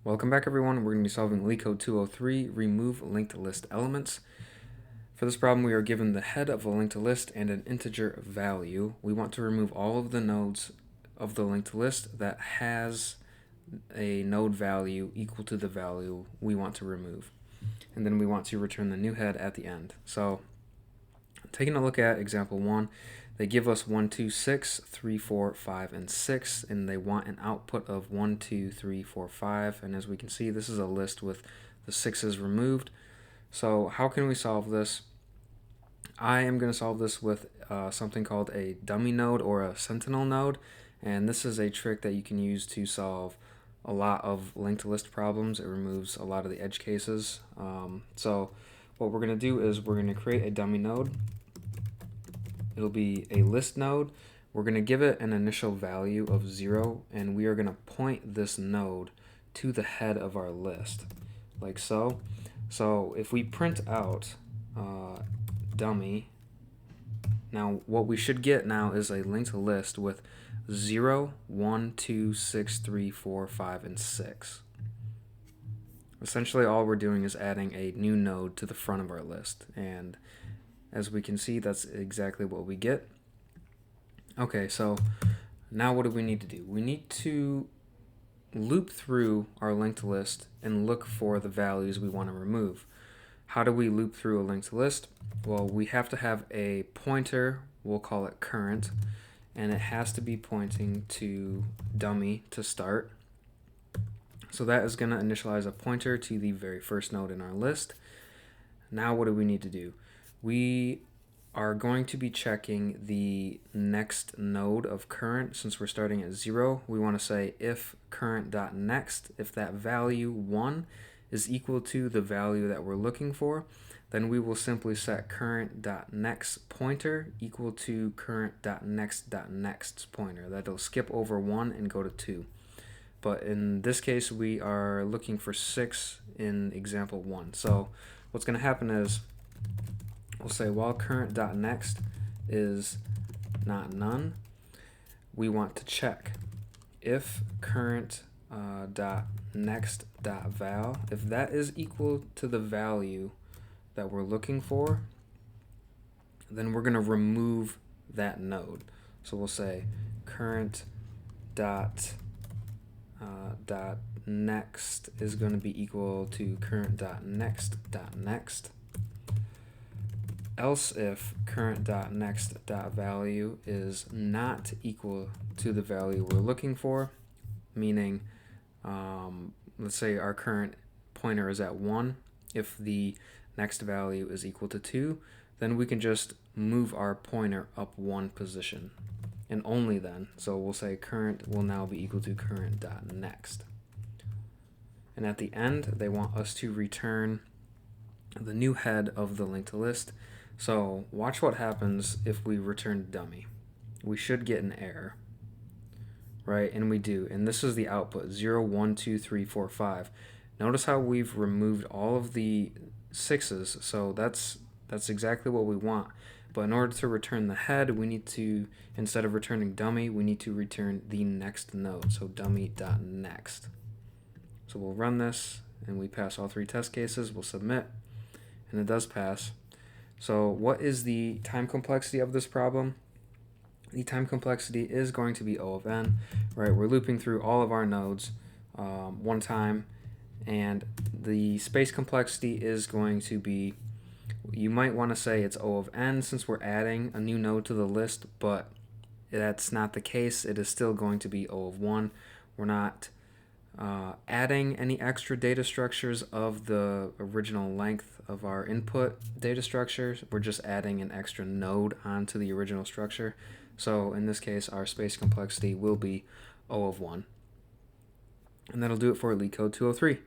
Welcome back, everyone. We're going to be solving LeetCode 203, remove linked list elements. For this problem, we are given the head of a linked list and an integer value. We want to remove all of the nodes of the linked list that has a node value equal to the value we want to remove. And then we want to return the new head at the end. So, taking a look at example 1, they give us 1, 2, 6, 3, 4, 5, and 6, and they want an output of 1, 2, 3, 4, 5. And as we can see, this is a list with the 6's removed. So how can we solve this? I am going to solve this with something called a dummy node or a sentinel node. And this is a trick that you can use to solve a lot of linked list problems. It removes a lot of the edge cases. So what we're going to do is we're going to create a dummy node. It'll be a list node. We're going to give it an initial value of 0, and we are going to point this node to the head of our list, like so. So if we print out dummy, now what we should get now is a linked list with 0, 1, 2, 6, 3, 4, 5, and 6. Essentially all we're doing is adding a new node to the front of our list, and as we can see, that's exactly what we get. Okay, so now what do we need to do? We need to loop through our linked list and look for the values we want to remove. How do we loop through a linked list? Well, we have to have a pointer, we'll call it current, and it has to be pointing to dummy to start. So that is going to initialize a pointer to the very first node in our list. Now what do we need to do? We are going to be checking the next node of current. Since we're starting at 0, we want to say if current.next, if that value 1 is equal to the value that we're looking for, then we will simply set current.next pointer equal to current.next.next pointer. That'll skip over 1 and go to 2. But in this case, we are looking for 6 in example 1. So what's going to happen is we'll say while current.next is not none, we want to check if current.next.val, if that is equal to the value that we're looking for, then we're going to remove that node. So we'll say current.next is going to be equal to current.next.next. Else if current.next.value is not equal to the value we're looking for, meaning let's say our current pointer is at 1, if the next value is equal to 2, then we can just move our pointer up 1 position, and only then. So we'll say current will now be equal to current.next. And at the end, they want us to return the new head of the linked list. So watch what happens if we return dummy. We should get an error, right? And we do. And this is the output, 0, 1, 2, 3, 4, 5. Notice how we've removed all of the 6's, so that's exactly what we want. But in order to return the head, we need to, instead of returning dummy, we need to return the next node, so dummy.next. So we'll run this, and we pass all 3 test cases. We'll submit, and it does pass. So what is the time complexity of this problem? The time complexity is going to be O of n, right? We're looping through all of our nodes one time, and the space complexity is going to be, you might want to say it's O of n since we're adding a new node to the list, but that's not the case. It is still going to be O of 1. We're not adding any extra data structures of the original length of our input data structures. We're just adding an extra node onto the original structure. So in this case, our space complexity will be O of 1. And that'll do it for LeetCode 203.